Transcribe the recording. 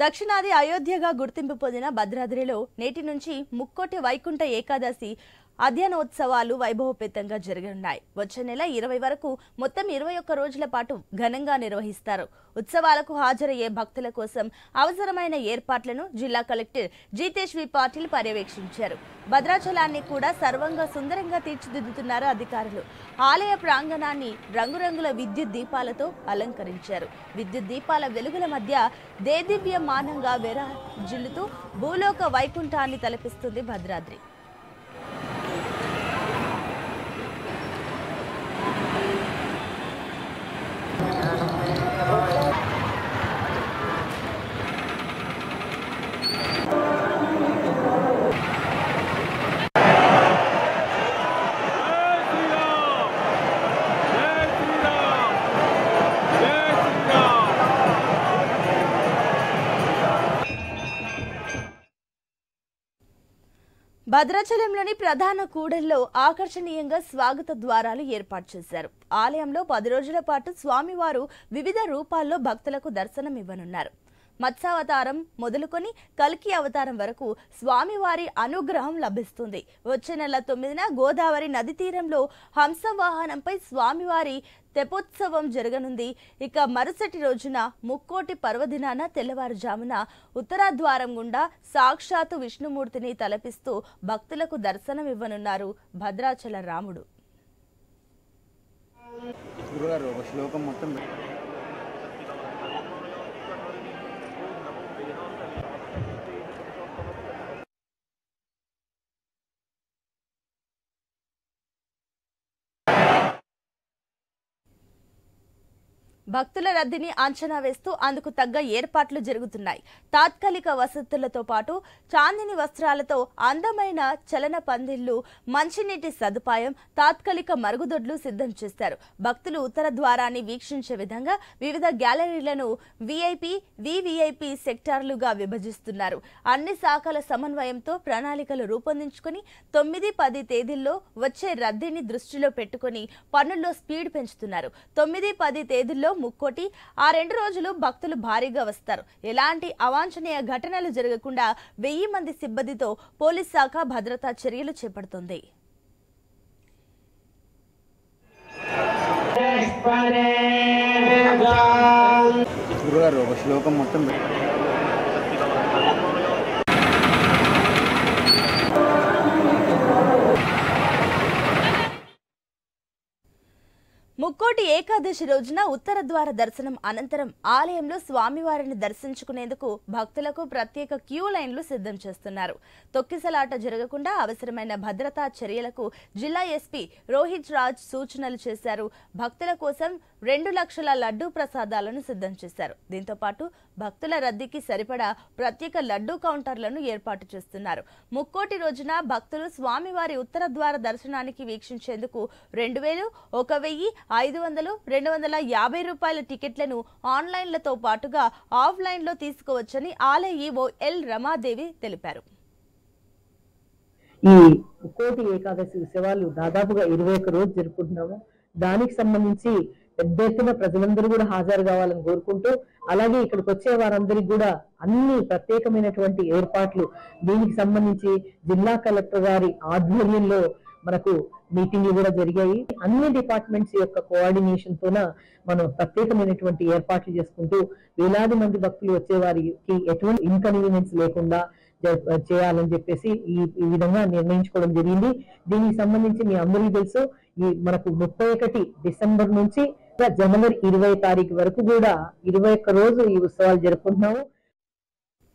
దక్షిణాది అయోధ్యగా గుర్తింపు పొందిన భద్రాద్రిలో నేటి నుంచి ముక్కోటి వైకుంఠ ఏకాదశి అధ్యయనోత్సవాలు వైభవపేతంగా జరగనున్నాయి. వచ్చే నెల 20 వరకు మొత్తం 21 రోజుల పాటు ఘనంగా నిర్వహిస్తారు. ఉత్సవాలకు హాజరయ్యే భక్తుల కోసం అవసరమైన ఏర్పాట్లను జిల్లా కలెక్టర్ జితేష్ వి పాటిల్ పర్యవేక్షించారు. భద్రాచలాన్ని కూడా సర్వంగా సుందరంగా తీర్చిదిద్దుతున్నారు అధికారులు. ఆలయ ప్రాంగణాన్ని రంగురంగుల విద్యుత్ దీపాలతో అలంకరించారు. విద్యుత్ దీపాల వెలుగుల మధ్య దేదీప్యమానంగా విరాజిల్లుతూ భూలోక వైకుంఠాన్ని తలపిస్తుంది భద్రాద్రి. భద్రాచలంలోని ప్రధాన కూడల్లో ఆకర్షణీయంగా స్వాగత ద్వారాలు ఏర్పాటు చేశారు. ఆలయంలో 10 రోజుల పాటు స్వామివారు వివిధ రూపాల్లో భక్తులకు దర్శనం ఇవ్వనున్నారు. మత్స్యావతారం మొదలుకొని కల్కి అవతారం వరకు స్వామివారి అనుగ్రహం లభిస్తుంది. వచ్చే నెల 9న గోదావరి నది తీరంలో హంసవాహనంపై స్వామివారి తెప్పోత్సవం జరగనుంది. ఇక మరుసటి రోజున ముక్కోటి పర్వదినాన తెల్లవారుజామున ఉత్తరాద్వారం గుండా సాక్షాత్తు విష్ణుమూర్తిని తలపిస్తూ భక్తులకు దర్శనం ఇవ్వనున్నారు భద్రాచల రాముడు. భక్తుల రద్దీని అంచనా వేస్తూ అందుకు తగ్గ ఏర్పాట్లు జరుగుతున్నాయి. తాత్కాలిక వసతులతో పాటు చాందిని వస్త్రాలతో అందమైన చలన పందిళ్లు, మంచినీటి సదుపాయం, తాత్కాలిక మరుగుదొడ్లు సిద్ధం చేశారు. భక్తులు ఉత్తర ద్వారాన్ని వీక్షించే విధంగా వివిధ గ్యాలరీలను విఐపి, వివిఐపి సెక్టార్లుగా విభజిస్తున్నారు. అన్ని శాఖల సమన్వయంతో ప్రణాళికలు రూపొందించుకుని 9-10 తేదీల్లో వచ్చే రద్దీని దృష్టిలో పెట్టుకుని పనుల్లో స్పీడ్ పెంచుతున్నారు. 9-10 తేదీల్లో ముక్కోటి, ఆ 2 రోజులు భక్తులు భారీగా వస్తారు. ఎలాంటి అవాంఛనీయ ఘటనలు జరగకుండా 1000 మంది సిబ్బందితో పోలీస్ శాఖ భద్రతా చర్యలు చేపడుతోంది. ముక్కోటి ఏకాదశి రోజున ఉత్తర ద్వార దర్శనం అనంతరం ఆలయంలో స్వామివారిని దర్శించుకునేందుకు భక్తులకు ప్రత్యేక క్యూ లైన్లు సిద్ధం చేస్తున్నారు. తొక్కిసలాట జరగకుండా అవసరమైన భద్రతా చర్యలకు జిల్లా ఎస్పీ రోహిత్ రాజ్ సూచనలు చేశారు. భక్తుల కోసం 2 లక్షల లడ్డూ ప్రసాదాలను సిద్ధం చేశారు. దీంతో పాటు భక్తుల రద్దీకి సరిపడా ప్రత్యేక లడ్డూ కౌంటర్లను ఏర్పాటు చేస్తున్నారు. ముక్కోటి రోజున భక్తులు స్వామివారి ఉత్తర ద్వార దర్శనానికి వీక్షించేందుకు 2000, 1000, 500, 250 రూపాయల టికెట్లను ఆన్లైన్లతో పాటుగా ఆఫ్లైన్లో తీసుకోవచ్చని ఆలయ ఈవో ఎల్ రమాదేవి తెలిపారు. ఈ ముక్కోటి ఏకాదశి ఉత్సవాలు దాదాపుగా 21 రోజు జరుపుకుంటున్నాము. దానికి సంబంధించి పెద్ద ఎత్తున ప్రజలందరూ కూడా హాజరు కావాలని కోరుకుంటూ, అలాగే ఇక్కడికి వచ్చే వారందరికీ కూడా అన్ని ప్రత్యేకమైనటువంటి ఏర్పాట్లు, దీనికి సంబంధించి జిల్లా కలెక్టర్ గారి ఆధ్వర్యంలో మనకు మీటింగ్లు కూడా జరిగాయి. అన్ని డిపార్ట్మెంట్స్ యొక్క కోఆర్డినేషన్ తోన మనం ప్రత్యేకమైనటువంటి ఏర్పాట్లు చేసుకుంటూ వేలాది మంది భక్తులు వచ్చే వారికి ఎటువంటి ఇన్కన్వీనియన్స్ లేకుండా చేయాలని చెప్పేసి ఈ విధంగా నిర్ణయించుకోవడం జరిగింది. దీనికి సంబంధించి మీ అందరికీ తెలుసు, ఈ మనకు 31 డిసెంబర్ నుంచి జనవరి 20 తారీఖు వరకు కూడా 21 రోజు ఈ ఉత్సవాలు జరుపుకుంటున్నాము.